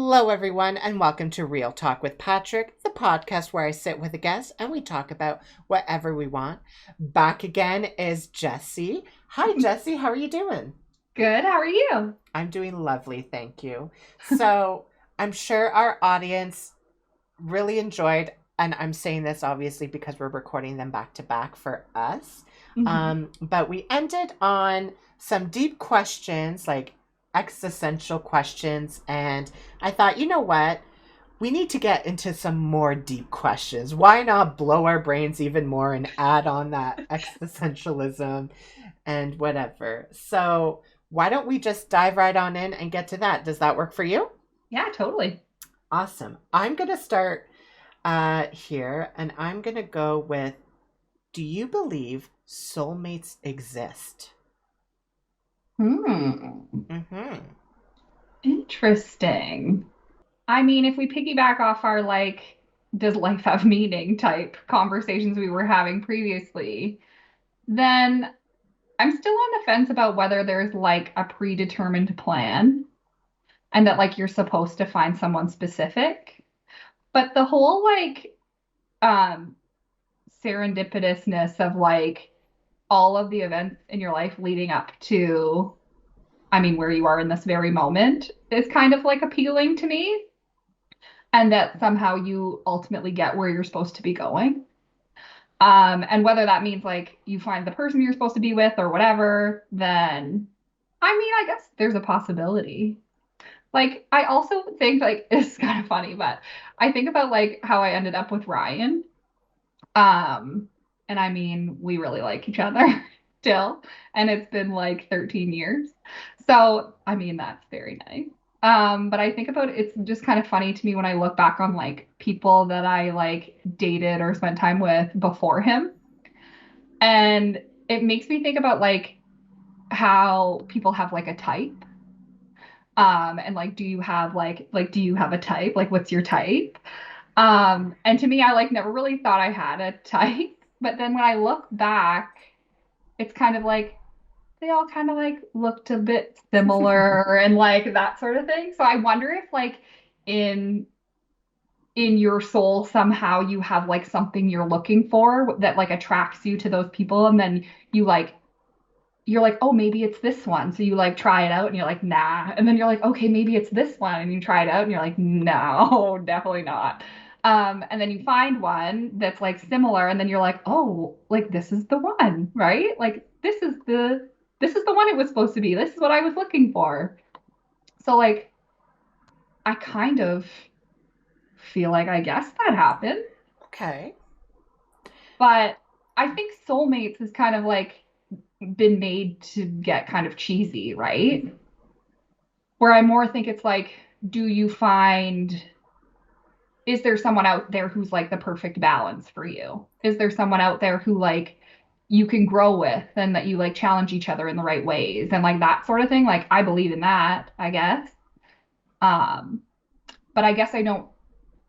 Hello, everyone, and welcome to Real Talk with Patrick, the podcast where I sit with a guest and we talk about whatever we want. Back again is Jessie. Hi, Jessie. How are you doing? Good. How are you? I'm doing lovely, thank you. So, I'm sure our audience really enjoyed, and I'm saying this obviously because we're recording them back to back for us. Hmm. But we ended on some deep questions, like existential questions, and I thought, you know what? We need to get into some more deep questions. Why not blow our brains even more and add on that existentialism and whatever? So, why don't we just dive right on in and get to that? Does that work for you? Yeah, totally. Awesome. I'm going to start here and I'm going to go with, do you believe soulmates exist? Hmm. Mm-hmm. Interesting. I mean, if we piggyback off our does life have meaning type conversations we were having previously, then I'm still on the fence about whether there's like a predetermined plan and that like you're supposed to find someone specific. But the whole um serendipitousness of like all of the events in your life leading up to where you are in this very moment is kind of like appealing to me, and that somehow you ultimately get where you're supposed to be going. And whether that means like you find the person you're supposed to be with or whatever, then I guess there's a possibility. Like, I also think like it's kind of funny, but I think about like how I ended up with Ryan. Um, and we really like each other still, and it's been like 13 years. So, that's very nice. But I think about it's just kind of funny to me when I look back on like people that I like dated or spent time with before him. And it makes me think about like how people have like a type. And like, do you have do you have a type? Like, what's your type? And to me, I like never really thought I had a type. But then when I look back, it's kind of like they all kind of like looked a bit similar and like that sort of thing. So I wonder if like in in your soul somehow you have like something you're looking for that like attracts you to those people, and then you like you're like, oh, maybe it's this one. So you like try it out and you're like, nah. And then you're like, okay, maybe it's this one. And you try it out and you're like, no, definitely not. And then you find one that's like similar, and then you're like, oh, like this is the one, right? Like this is the one it was supposed to be. This is what I was looking for. So like I kind of feel like I guess that happened. Okay. But I think soulmates is kind of like been made to get kind of cheesy, right? Where I more think it's like, do you find, is there someone out there who's like the perfect balance for you? Is there someone out there who like you can grow with and that you like challenge each other in the right ways and like that sort of thing? Like I believe in that, I guess. Um, but I guess I don't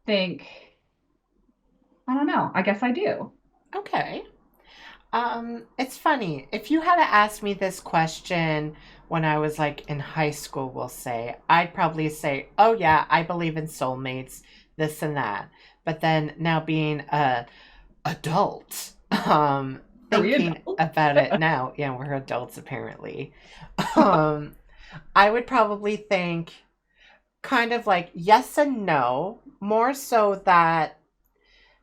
think, I don't know. I guess I do. Okay. It's funny. If you had to ask me this question when I was like in high school, we'll say, I'd probably say, "Oh yeah, I believe in soulmates, this and that." But then now being a adult, Are we thinking adults? about it now, yeah, we're adults apparently. Um, I would probably think kind of like yes and no, more so that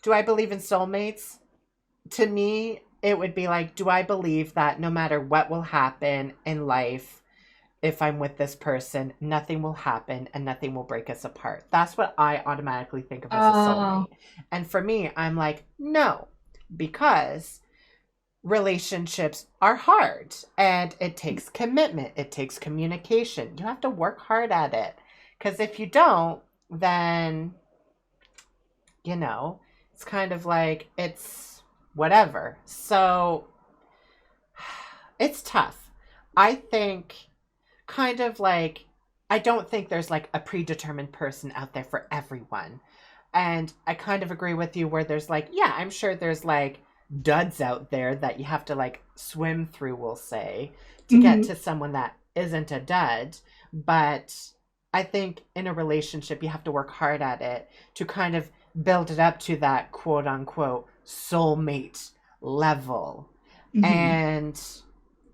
do I believe in soulmates? To me, it would be like, do I believe that no matter what will happen in life, if I'm with this person, nothing will happen and nothing will break us apart? That's what I automatically think of as a Oh, soulmate. And for me, I'm like, no, because relationships are hard and it takes commitment, it takes communication. You have to work hard at it. Because if you don't, then you know, it's kind of like it's whatever. So it's tough. I think kind of like I don't think there's like a predetermined person out there for everyone. And I kind of agree with you where there's like, yeah, I'm sure there's like duds out there that you have to like swim through, we'll say, to get mhm. to someone that isn't a dud. But I think in a relationship, you have to work hard at it to kind of build it up to that quote unquote soulmate level. Hmm. And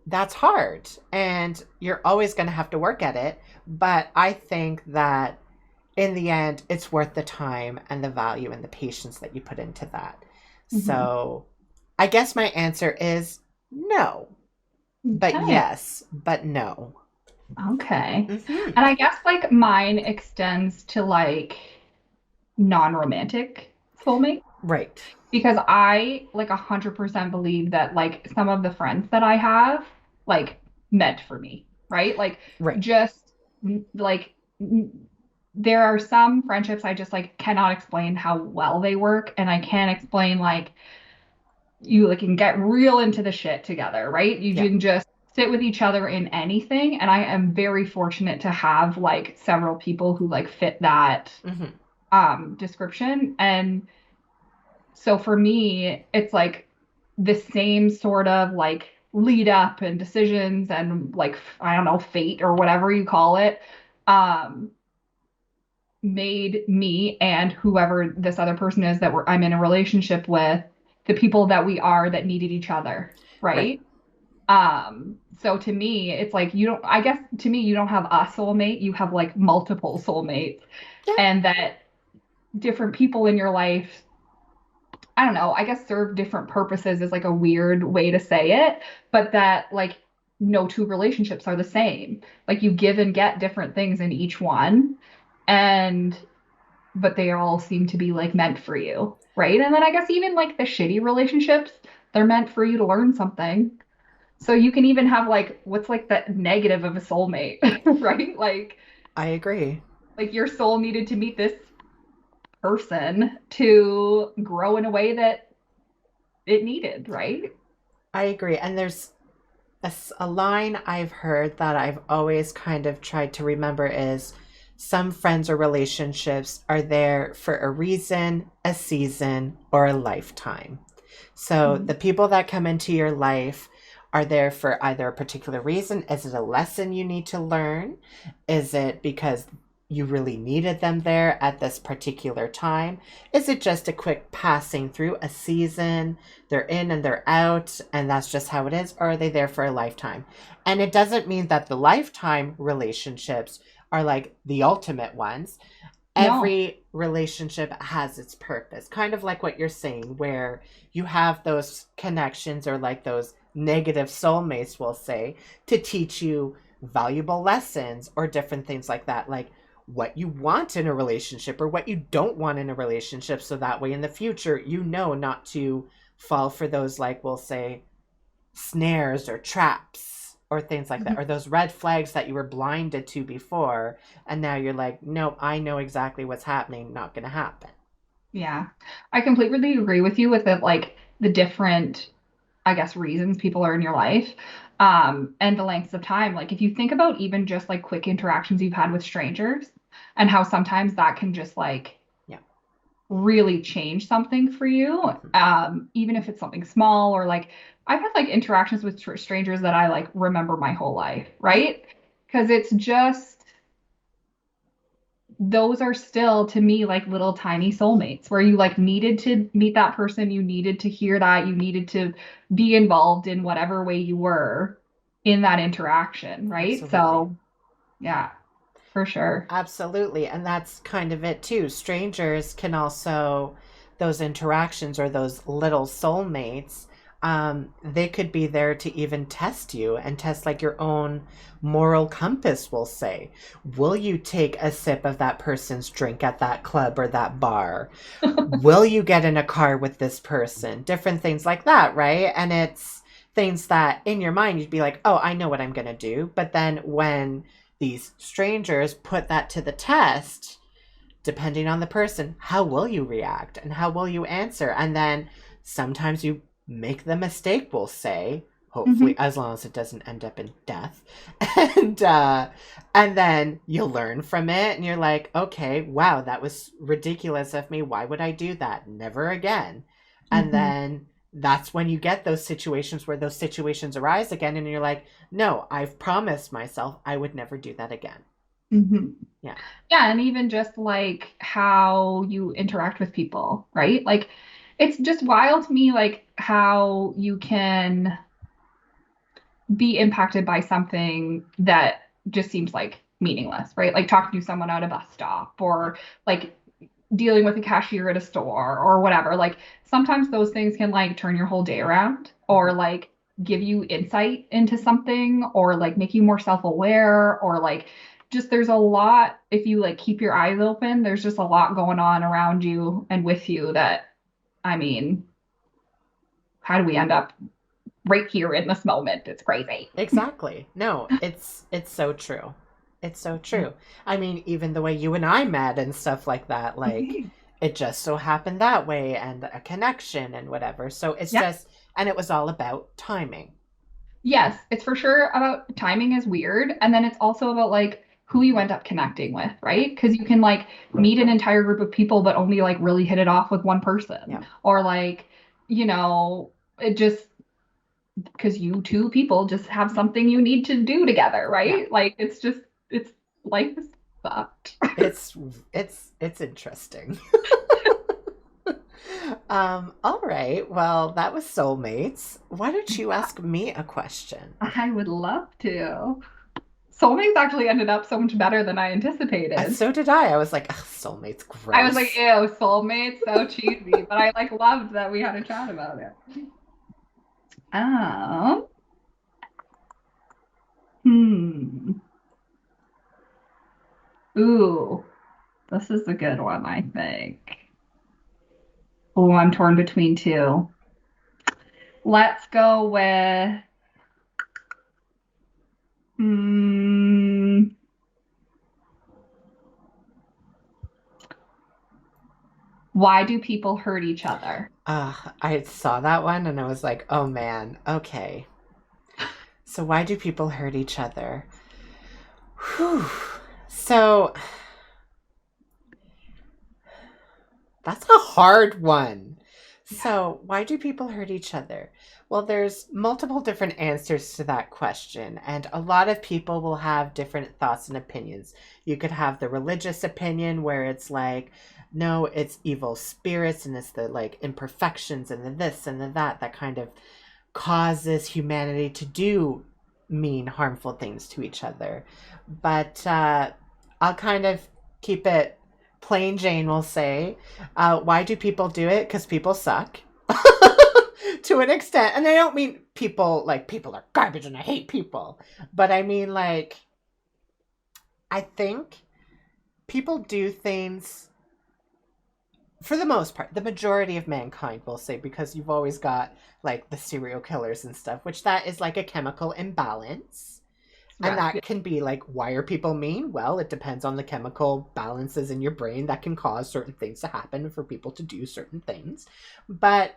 that's hard. And you're always going to have to work at it. But I think that in the end, it's worth the time and the value and the patience that you put into that. Hmm. So I guess my answer is no, but Okay. yes, but no. Okay. Hmm. And I guess like mine extends to like non-romantic soulmate Right. because I like 100% believe that like some of the friends that I have like meant for me, right? Like Right. just like there are some friendships I just like cannot explain how well they work, and I can't explain like you like can get real into the shit together, right? You Yeah. can just sit with each other in anything. And I am very fortunate to have like several people who like fit that Hmm. description. And so for me, it's like the same sort of like lead up and decisions and like I don't know, fate or whatever you call it, um, made me and whoever this other person is that I'm in a relationship with the people that we are that needed each other, Right. right? So to me, it's like you don't, I guess to me, you don't have a soulmate, you have like multiple soulmates, Yeah. and that different people in your life, I don't know, I guess serve different purposes is like a weird way to say it, but that like no two relationships are the same. Like you give and get different things in each one. And but they all seem to be like meant for you, right? And then I guess even like the shitty relationships, they're meant for you to learn something. So you can even have like what's like the negative of a soulmate, right? I agree. Like your soul needed to meet this person to grow in a way that it needed, right? I agree. And there's a line I've heard that I've always kind of tried to remember is some friends or relationships are there for a reason, a season, or a lifetime. So Mhm. the people that come into your life are there for either a particular reason. Is it a lesson you need to learn? Is it because you really needed them there at this particular time? Is it just a quick passing through a season? They're in and they're out, and that's just how it is? Or are they there for a lifetime? And it doesn't mean that the lifetime relationships are like the ultimate ones. No. Every relationship has its purpose, kind of like what you're saying, where you have those connections or like those negative soulmates, we'll say, to teach you valuable lessons or different things like that, like what you want in a relationship or what you don't want in a relationship. So that way in the future, you know not to fall for those, like we'll say, snares or traps or things like that, or those red flags that you were blinded to before. And now you're like, nope, I know exactly what's happening, not going to happen. Yeah. I completely agree with you with it, like the different, I guess, reasons people are in your life. And the lengths of time. Like if you think about even just like quick interactions you've had with strangers and how sometimes that can just like Yeah. really change something for you, Mm-hmm. even if it's something small or like I've had like interactions with strangers that I like remember my whole life, Yeah. right? Because it's just those are still to me like little tiny soulmates where you like needed to meet that person, you needed to hear that, you needed to be involved in whatever way you were in that interaction, right? Absolutely. So, yeah, for sure. Absolutely. And that's kind of it too. Strangers can also, those interactions or those little soulmates, they could be there to even test you and test like your own moral compass, we'll say. Will you take a sip of that person's drink at that club or that bar? Will you get in a car with this person? Different things like that, right? And it's things that in your mind you'd be like, oh, I know what I'm going to do. But then when these strangers put that to the test, depending on the person, how will you react and how will you answer? And then sometimes you make the mistake, we'll say, Hmm. hopefully, as long as it doesn't end up in death. And and then you learn from it and you're like, okay, wow, that was ridiculous of me. Why would I do that? Never again. And Hmm. then that's when you get those situations where those situations arise again and you're like, no, I've promised myself I would never do that again. Hmm. Yeah. Yeah, and even just like how you interact with people, right? Like it's just wild to me like how you can be impacted by something that just seems like meaningless, right? Like talking to someone at a bus stop Yeah. or like dealing with a cashier at a store or whatever. Like sometimes those things can like turn your whole day around Mhm. or like give you insight into something or like make you more self-aware or like just there's a lot if you like keep your eyes open, there's just a lot going on around you and with you that I mean, how do we end up right here in this moment? It's crazy. Exactly. No, it's so true. It's so true. I mean, even the way you and I met and stuff like that, like Mhm. it just so happened that way and a connection and whatever. So it's Yeah. just and it was all about timing. Yes, it's for sure about timing is weird. And then it's also about like who you end up connecting with, Yeah. right? Because you can like meet an entire group of people, but only like really hit it off with one person. Yeah. Or like, it just because you two people just have something you need to do together, Yeah. right? Like it's life is fucked. It's it's interesting. All right. Well, that was soulmates. Why don't you ask me a question? I would love to. Soulmates actually ended up so much better than I anticipated. So did I. I was like, "Ugh, soulmates, I was like, gross." ew, soulmates, so cheesy. But I like loved that we had a chat about it. Um, hmm. Ooh, this is a good one, I think. Oh, I'm torn between two. Let's go with hmm, why do people hurt each other? I saw that one and I was like, "Oh man, okay." So why do people hurt each other? Whew. So that's a hard one. So, why do people hurt each other? Well, there's multiple different answers to that question, and a lot of people will have different thoughts and opinions. You could have the religious opinion where it's like, no, it's evil spirits and it's the like imperfections and the this and the that that kind of causes humanity to do mean, harmful things to each other. But I'll kind of keep it plain Jane will say, why do people do it? Because people suck. To an extent. And I don't mean people like people are garbage and I hate people. But I mean like I think people do things for the most part, the majority of mankind will say, because you've always got like the serial killers and stuff, which that is like a chemical imbalance. And Stress. Yeah. that can be like, why are people mean? Well, it depends on the chemical balances in your brain that can cause certain things to happen for people to do certain things. But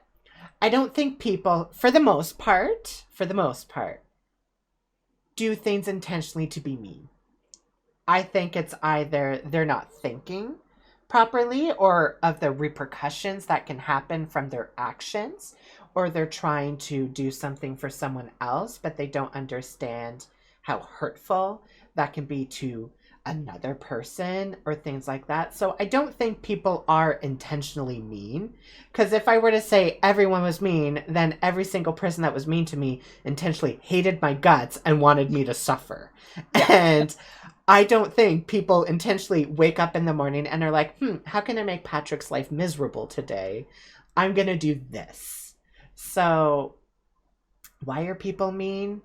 I don't think people, for the most part, do things intentionally to be mean. I think it's either they're not thinking properly or of the repercussions that can happen from their actions, or they're trying to do something for someone else, but they don't understand how hurtful that can be to another person or things like that. So I don't think people are intentionally mean. Because if I were to say everyone was mean, then every single person that was mean to me intentionally hated my guts and wanted me to suffer. Yeah. And I don't think people intentionally wake up in the morning and are like, how can I make Patrick's life miserable today? I'm going to do this. So, why are people mean?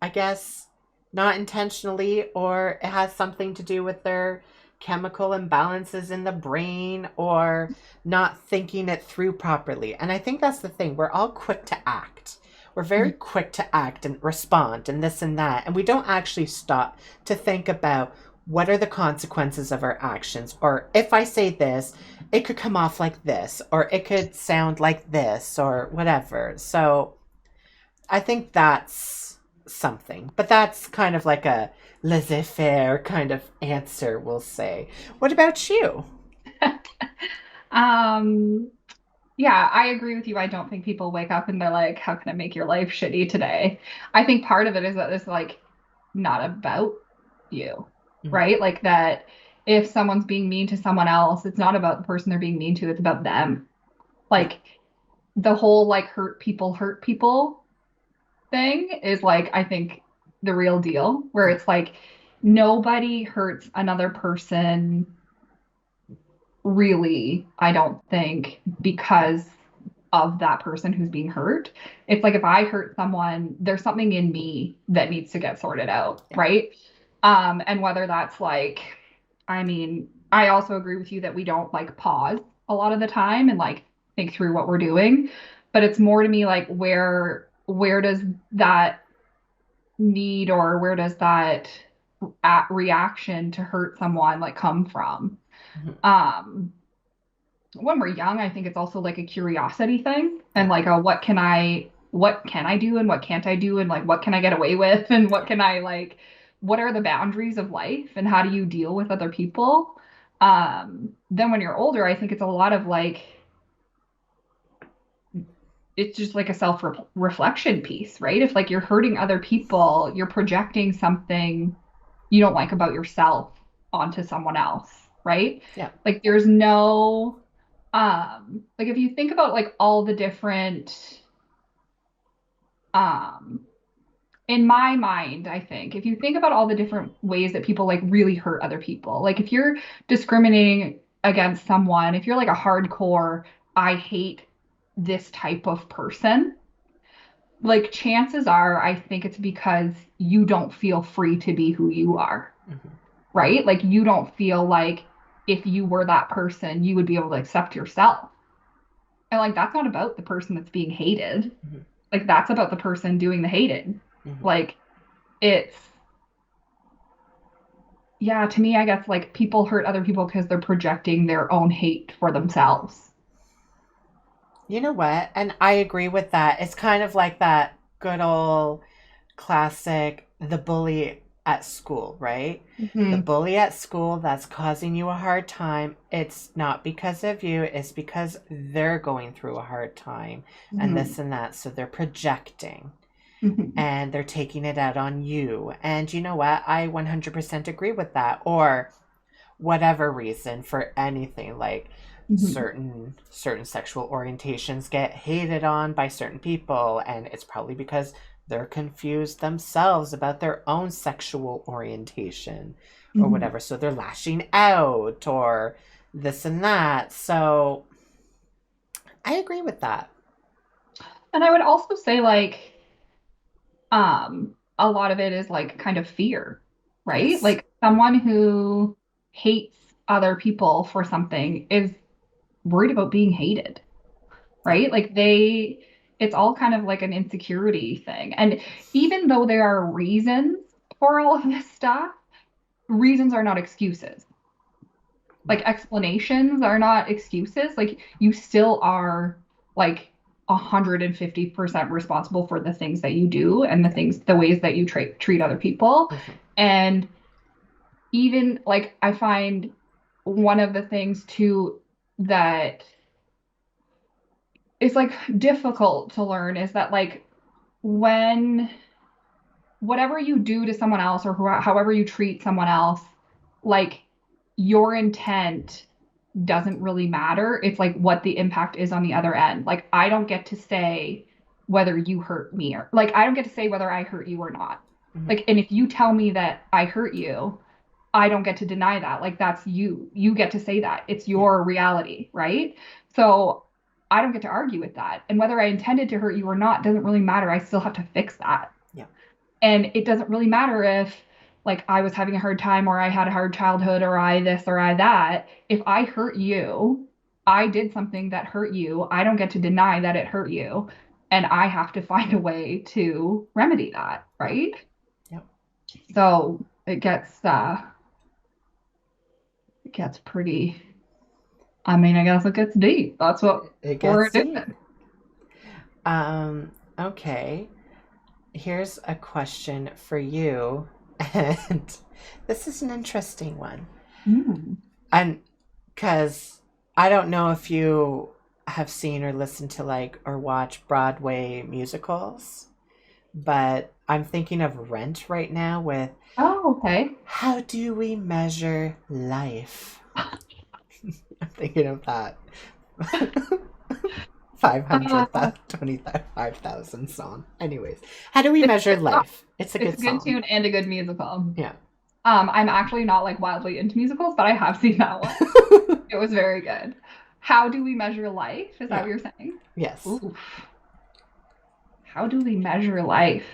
I guess not intentionally, or it has something to do with their chemical imbalances in the brain or not thinking it through properly. And I think that's the thing. We're all quick to act. We're very quick to act and respond and this and that. And we don't actually stop to think about what are the consequences of our actions. Or if I say this, it could come off like this, or it could sound like this, or whatever. So I think that's something. But that's kind of like a laissez faire kind of answer, we'll say. What about you? Um, yeah, I agree with you. I don't think people wake up and they're like, how can I make your life shitty today? I think part of it is that it's like not about you. Mhm. right? Like that if someone's being mean to someone else, it's not about the person they're being mean to, it's about them. Yeah. Like the whole like hurt people thing is like, I think the real deal, where Yeah. it's like nobody hurts another person really, I don't think, because of that person who's being hurt. It's like if I hurt someone, there's something in me that needs to get sorted out, Yeah. right? And whether that's like, I mean, I also agree with you that we don't like pause a lot of the time and like think through what we're doing, but it's more to me like where does that need or where does that reaction to hurt someone like come from? Mhm. Um, when we're young, I think it's also like a curiosity thing and Yeah. like a what can I do and what can't I do and like what can I get away with and what can I like what are the boundaries of life and how do you deal with other people? Then when you're older, I think it's a lot of like it's just like a self-reflection piece, right? If like you're hurting other people, you're projecting something you don't like about yourself onto someone else, right? Yeah. Like there's no like if you think about like all the different um in my mind, I think if you think about all the different ways that people like really hurt other people, like if you're discriminating against someone, if you're like a hardcore I hate this type of person, like chances are I think it's because you don't feel free to be who you are, Mhm. right? Like you don't feel like if you were that person, you would be able to accept yourself. And like that's not about the person that's being hated. Mhm. Like that's about the person doing the hating. Mhm. Like it's yeah, to me I guess like people hurt other people because they're projecting their own hate for themselves. You know what? And I agree with that. It's kind of like that good old classic, the bully at school, right? The Hmm. bully at school that's causing you a hard time, it's not because of you, it's because they're going through a hard time and Hmm. this and that. So they're projecting Hmm. and they're taking it out on you. And you know what? I 100% agree with that. Or whatever reason for anything like Hmm. certain sexual orientations get hated on by certain people, and it's probably because they're confused themselves about their own sexual orientation or Hmm. whatever, so they're lashing out or this and that. So I agree with that. And I would also say like a lot of it is like kind of fear, right? Yes. Like someone who hates other people for something is worried about being hated, Yeah. right? Like it's all kind of like an insecurity thing. And even though there are reasons for all of this stuff, reasons are not excuses. Like No. explanations are not excuses. Like you still are like 150% responsible for the things that you do and Yeah. the ways that you treat other people. Mhm. And even like I find one of the things too that is like difficult to learn is that like when whatever you do to someone else or however you treat someone else, like your intent doesn't really matter. It's like what the impact is on the other end. Like I don't get to say whether you hurt me or like I don't get to say whether I hurt you or not. Mhm. Like and if you tell me that I hurt you, I don't get to deny that. Like that's you. You get to say that. It's Yeah. your reality, right? So I don't get to argue with that. And whether I intended to hurt you or not doesn't really matter. I still have to fix that. Yeah. And it doesn't really matter if like I was having a hard time or I had a hard childhood or I this or I that. If I hurt you, I did something that hurt you. I don't get to deny that it hurt you. And I have to find a way to remedy that, Yeah. right? Yeah. So it gets pretty I mean, I guess it gets deep. That's what It we're gets deep. doing. Okay. Here's a question for you. And this is an interesting one. Mm. And because I don't know if you have seen or listened to like or watch Broadway musicals, but I'm thinking of Rent right now with Oh, Okay. How do we measure life? I'm thinking of that. Uh, 25,000 song. Anyways, how do we measure life? It's a it's good a good song. tune and a good musical. Yeah. I'm actually not like wildly into musicals, but I have seen that one. It was very good. How do we measure life? Is that Yeah. what you're saying? Yes. Ooh, how do we measure life?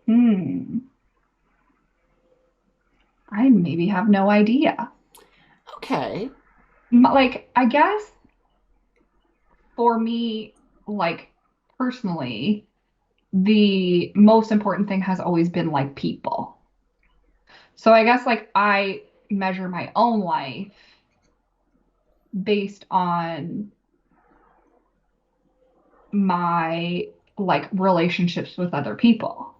Hmm. I maybe have no idea. Okay. Like, I guess for me, like personally, the most important thing has always been like people. So I guess like I measure my own life based on my like relationships with other people.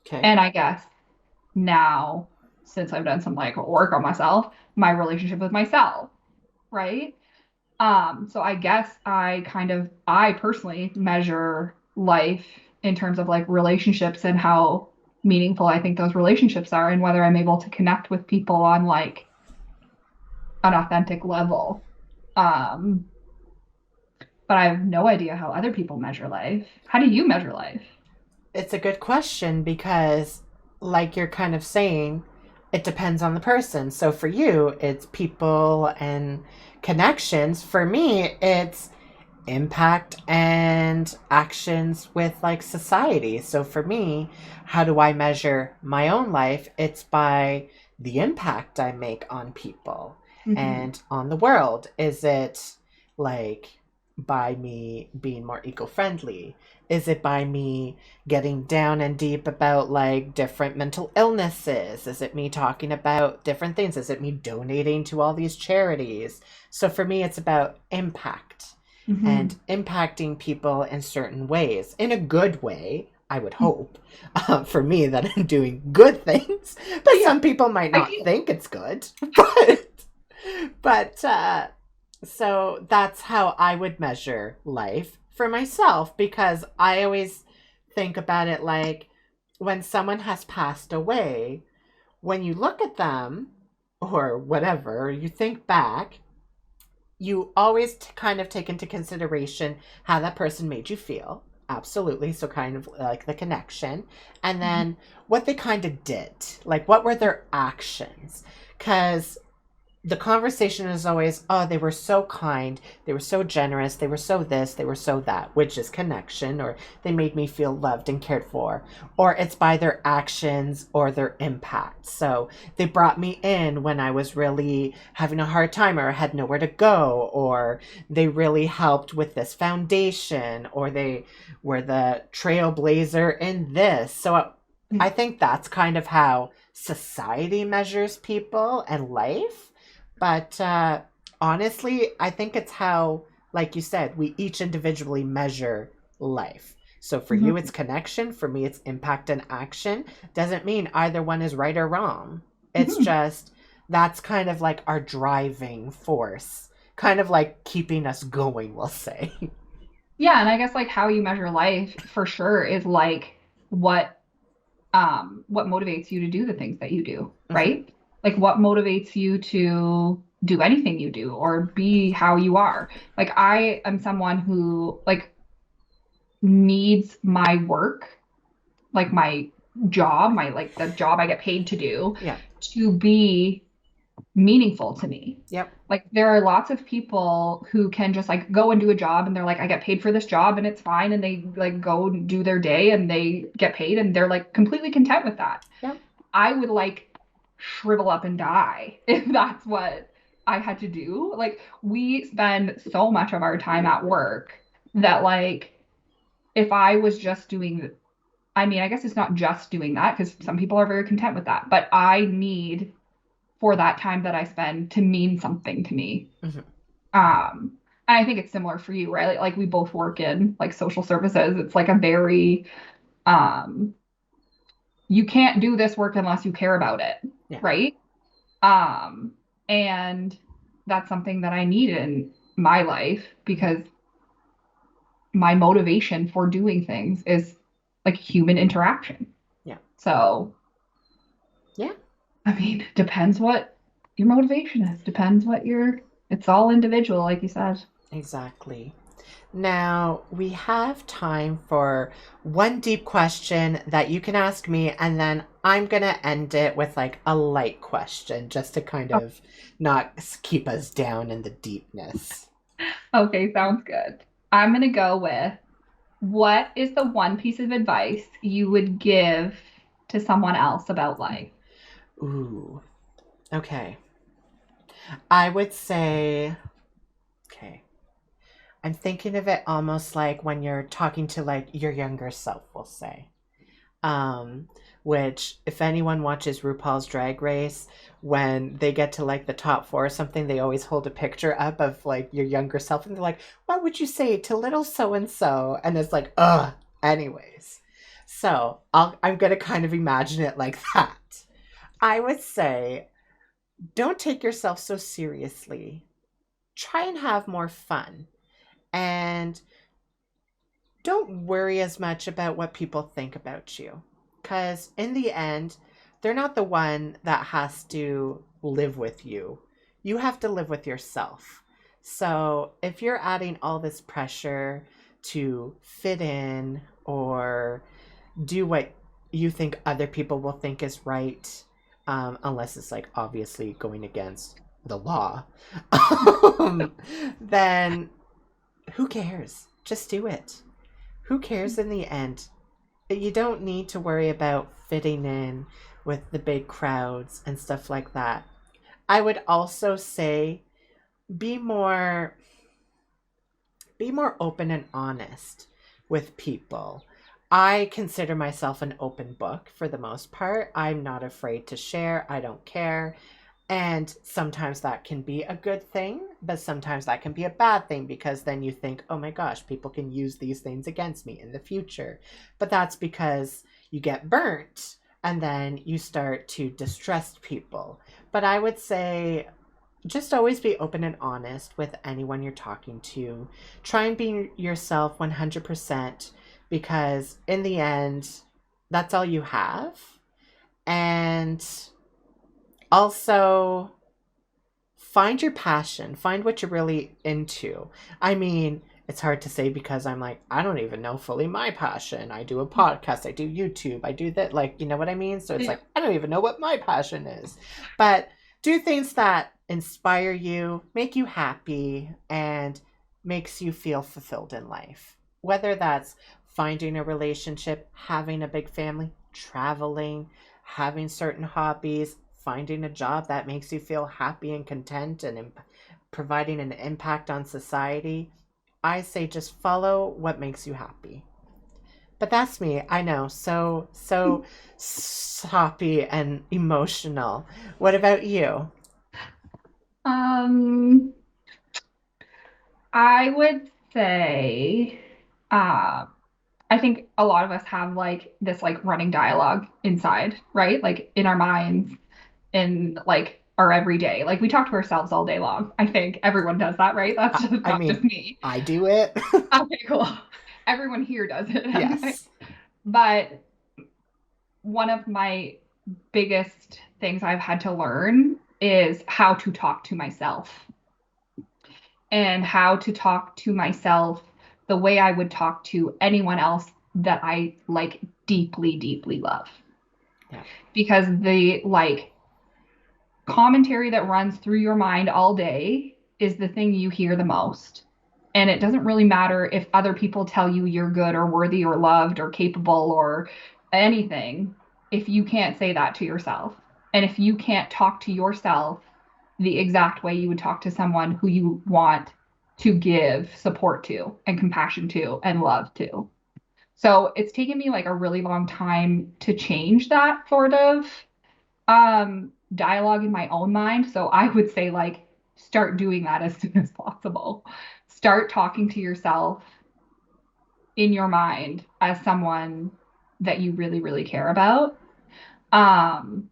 Okay. And I guess now, since I've done some like work on myself, my relationship with myself, right? So I guess I personally measure life in terms of like relationships and how meaningful I think those relationships are and whether I'm able to connect with people on like an authentic level. Um, but I have no idea how other people measure life. How do you measure life? It's a good question because, like you're kind of saying, it depends on the person. So for you, it's people and connections. For me, it's impact and actions with like society. So for me, how do I measure my own life? It's by the impact I make on people Hmm. and on the world. Is it like by me being more eco-friendly? Is it by me getting down and deep about like different mental illnesses? Is it me talking about different things? Is it me donating to all these charities? So for me, it's about impact and Hmm. impacting people in certain ways, in a good way. I would hope for me that I'm doing good things, but Yeah, some people might I not do. think it's good. But so that's how I would measure life for myself because I always think about it like when someone has passed away, when you look at them or whatever, you think back, you always kind of take into consideration how that person made you feel. Absolutely. So, kind of like the connection. And Mhm. then what they kind of did. Like, what were their actions? Because the conversation is always, oh, they were so kind, they were so generous, they were so this, they were so that, which is connection, or they made me feel loved and cared for, or it's by their actions or their impact. So they brought me in when I was really having a hard time or had nowhere to go, or they really helped with this foundation, or they were the trailblazer in this. So I think that's kind of how society measures people and life, but honestly, I think it's how, like you said, we each individually measure life. So for you, Mhm. it's connection. For me, it's impact and action. Doesn't mean either one is right or wrong. It's Mhm. just that's kind of like our driving force, kind of like keeping us going, we'll say. Yeah, and I guess like how you measure life for sure is like what what motivates you to do the things that you do, Hmm. right? Like what motivates you to do anything you do or be how you are. Like I am someone who like needs my work, like my job, my like the job I get paid Yeah. to be meaningful to me. Yep. Like there are lots of people who can just like go and do a job and they're like, I get paid for this job and it's fine. And they like go and do their day and they get paid and they're like completely content with that. Yep. I would like shrivel up and die if that's what I had to do. Like we spend so much of our time at work that like if I was just doing, I mean, I guess it's not just doing that because some people are very content with that, but I need for that time that I spend to mean something to me. Hmm. And I think it's similar for you, right? Like we both work in like social services. It's like a very um you can't do this work unless you care about it, Yeah. right? Um and that's something that I need in my life because my motivation for doing things is like human interaction. Yeah. So, Yeah. I mean, depends what your motivation is, depends what it's all individual, like you said. Exactly. Now, we have time for one deep question that you can ask me, and then I'm going to end it with like a light question just to kind of not keep us down in the deepness. Okay, sounds good. I'm going to go with what is the one piece of advice you would give to someone else about life? Ooh, okay. I would say, okay, I'm thinking of it almost like when you're talking to like your younger self, we'll say. um, which if anyone watches RuPaul's Drag Race, when they get to like the top four or something, they always hold a picture up of like your younger self, and they're like, "What would you say to little so and so?" And it's like, ugh. Anyways, so I'm gonna kind of imagine it like that. I would say, don't take yourself so seriously. Try and have more fun, and don't worry as much about what people think about you. Because in the end, they're not the one that has to live with you. You have to live with yourself. So if you're adding all this pressure to fit in or do what you think other people will think is right, unless it's like obviously going against the law, then who cares? Just do it. Who cares in the end? You don't need to worry about fitting in with the big crowds and stuff like that. I would also say be more be more open and honest with people. I consider myself an open book for the most part. I'm not afraid to share. I don't care. And sometimes that can be a good thing, but sometimes that can be a bad thing because then you think, oh my gosh, people can use these things against me in the future. But that's because you get burnt and then you start to distrust people. But I would say just always be open and honest with anyone you're talking to. Try and be yourself 100% because in the end, that's all you have. And also find your passion, find what you're really into. I mean, it's hard to say because I'm like, I don't even know fully my passion. I do a podcast, I do YouTube, I do that, like, you know what I mean? So it's Yeah. like, I don't even know what my passion is. But do things that inspire you, make you happy, and makes you feel fulfilled in life. Whether that's finding a relationship, having a big family, traveling, having certain hobbies, finding a job that makes you feel happy and content and providing an impact on society, I say just follow what makes you happy. But that's me. I know. So soppy and emotional. What about you? Um, I would say, uh, I think a lot of us have like this like running dialogue inside, right? Like in our minds, in like our everyday. Like we talk to ourselves all day long. I think everyone does that, right? That's just I not just mean, me. I do it. Okay, cool. Everyone here does it anyway. Yes. But one of my biggest things I've had to learn is how to talk to myself and how to talk to myself the way I would talk to anyone else that I like deeply, deeply love. Yeah. Because the like commentary that runs through your mind all day is the thing you hear the most. And it doesn't really matter if other people tell you you're good or worthy or loved or capable or anything if you can't say that to yourself. And if you can't talk to yourself the exact way you would talk to someone who you want to give support to and compassion to and love to. So it's taken me like a really long time to change that sort of dialogue in my own mind. So I would say like start doing that as soon as possible. Start talking to yourself in your mind as someone that you really, really care about. Um,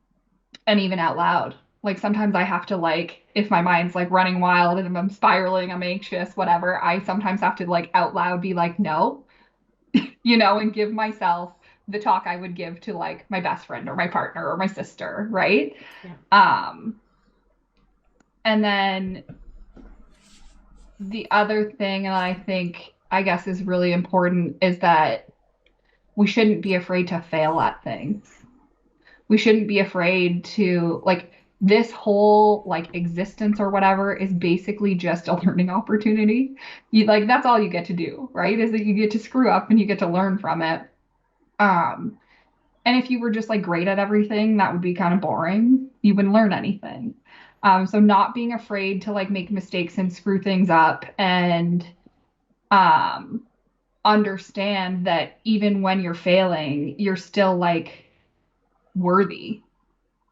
and even out loud. Like sometimes I have to like, if my mind's like running wild and I'm spiraling, I'm anxious, whatever, I sometimes have to like out loud be like, no, and give myself the talk I would give to like my best friend or my partner or my sister, right? Yeah. Um, and then the other thing, and I think I guess is really important, is that we shouldn't be afraid to fail at things. We shouldn't be afraid to like this whole like existence or whatever is basically just a learning opportunity. You like that's all you get to do, right? Is that you get to screw up and you get to learn from it. Um, and if you were just like great at everything, that would be kind of boring. You wouldn't learn anything. So not being afraid to like make mistakes and screw things up and um understand that even when you're failing, you're still like worthy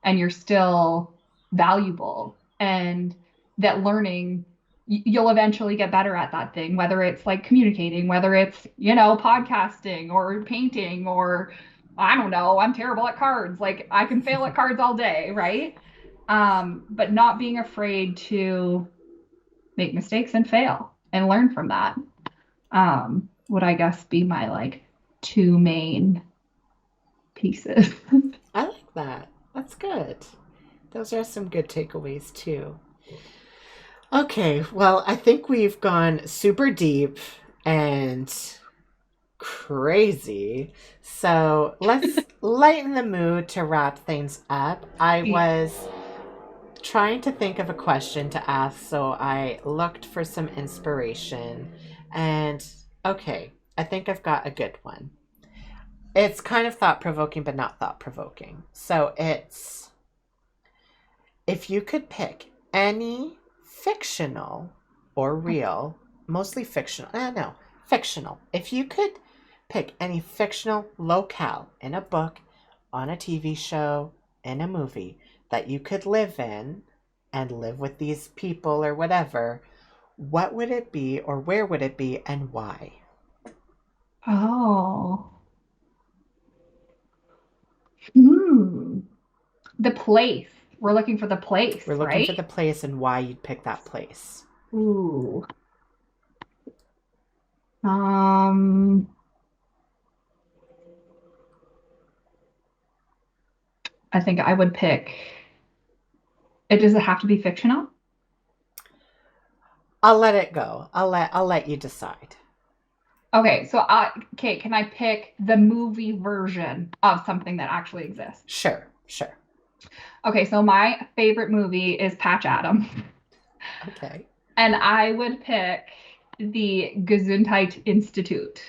and you're still valuable and that learning you'll eventually get better at that thing, whether it's like communicating, whether it's podcasting or painting or I don't know, I'm terrible at cards, like I can fail at cards all day, right? But not being afraid to make mistakes and fail and learn from that would I guess be my like two main pieces. I like that. That's good. Those are some good takeaways too. Okay, well, I think we've gone super deep and crazy. So let's lighten the mood to wrap things up. I was trying to think of a question to ask, so I looked for some inspiration. And okay, I think I've got a good one. It's kind of thought provoking, but not thought provoking. So it's if you could pick any fictional or real, mostly fictional, no, fictional. If you could pick any fictional locale in a book, on a TV show, in a movie that you could live in and live with these people or whatever, what would it be or where would it be and why? Oh. Hmm. The place. We're looking for the place, We're looking for right? the place and why you'd pick that place. Ooh. Um, I think I would pick. It does it have to be fictional? I'll let it go. I'll let you decide. Okay, so okay, can I pick the movie version of something that actually exists? Sure, sure. Okay, so my favorite movie is Patch Adams, Okay. and I would pick the Gesundheit Institute,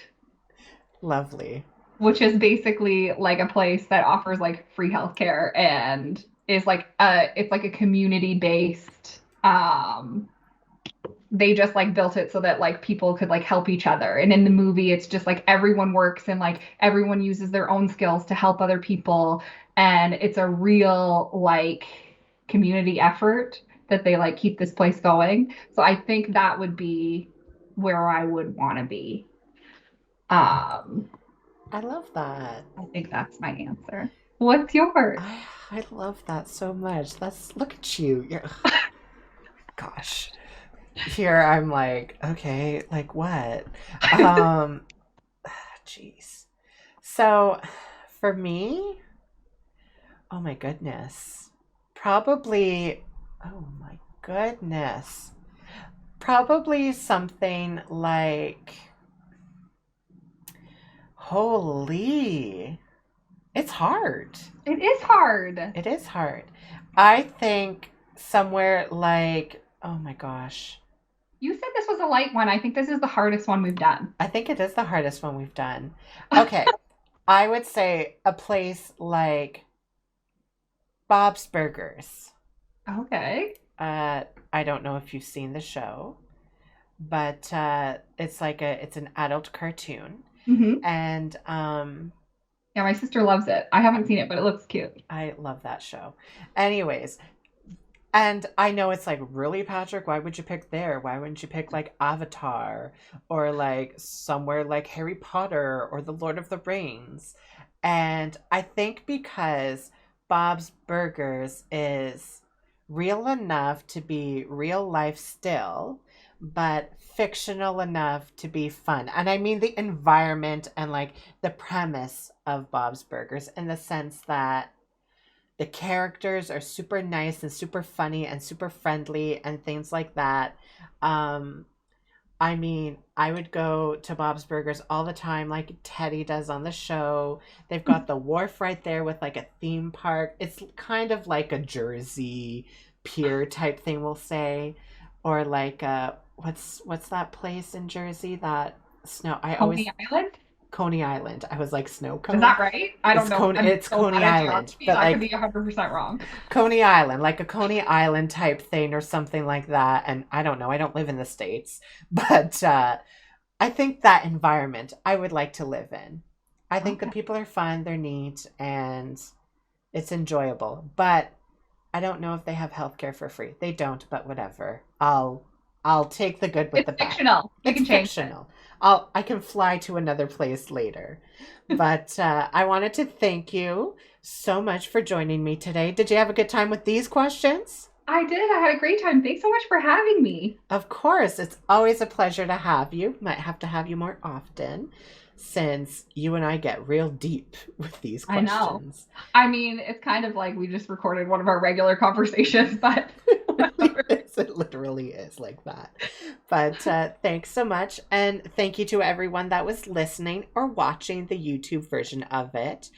Lovely. which is basically like a place that offers like free healthcare and is like it's like a community based they just like built it so that like people could like help each other. And in the movie, it's just like everyone works and like everyone uses their own skills to help other people. And it's a real like community effort that they like keep this place going. So I think that would be where I would want to be. Um, I love that. I think that's my answer. What's yours? I love that so much. That's look at you. You're gosh. Here I'm like, okay, like what? Um jeez. So for me, oh my goodness. Probably oh my goodness. Probably something like holy. It's hard. It is hard. It is hard. I think somewhere like, oh my gosh. You said this was a light one. I think this is the hardest one we've done. I think it is the hardest one we've done. Okay. I would say a place like Bob's Burgers. Okay. I don't know if you've seen the show, but it's an adult cartoon. Hmm. And Yeah, my sister loves it. I haven't seen it, but it looks cute. I love that show. Anyways, and I know it's like, really, Patrick, why would you pick there? Why wouldn't you pick like Avatar or like somewhere like Harry Potter or The Lord of the Rings? And I think because Bob's Burgers is real enough to be real life still, but fictional enough to be fun. And I mean the environment and like the premise of Bob's Burgers in the sense that the characters are super nice and super funny and super friendly and things like that. Um, I mean, I would go to Bob's Burgers all the time, like Teddy does on the show. They've got the wharf right there with like a theme park. It's kind of like a Jersey pier type thing, we'll say, or like what's that place in Jersey that snow? I always Coney Island? Coney Island. I was like snow Is cone. that right? I don't know. I'm It's so Coney bad at Island, geography. but I could be like 100% wrong. Coney Island, like a Coney Island type thing or something like that. And I don't know. I don't live in the States, but I think that environment I would like to live in. I think the Okay. people are fun, they're neat, and it's enjoyable. But I don't know if they have healthcare for free. They don't, but whatever. I'll take the good with It's the bad. fictional. You It's can change it. fictional. I can fly to another place later. But I wanted to thank you so much for joining me today. Did you have a good time with these questions? I did. I had a great time. Thanks so much for having me. Of course, it's always a pleasure to have you. Might have to have you more often since you and I get real deep with these I know. questions. I mean, it's kind of like we just recorded one of our regular conversations, but whatever. It literally is like that. But thanks so much. And thank you to everyone that was listening or watching the YouTube version of it.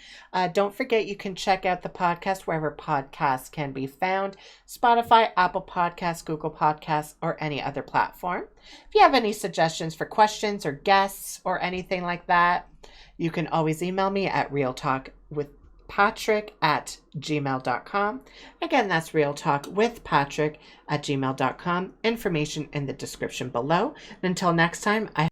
Don't forget you can check out the podcast wherever podcasts can be found: Spotify, Apple Podcasts, Google Podcasts, or any other platform. If you have any suggestions for questions or guests or anything like that, you can always email me at realtalkwithpatrick@gmail.com. Again, that's realtalkwithpatrick@gmail.com. Information in the description below. And until next time, I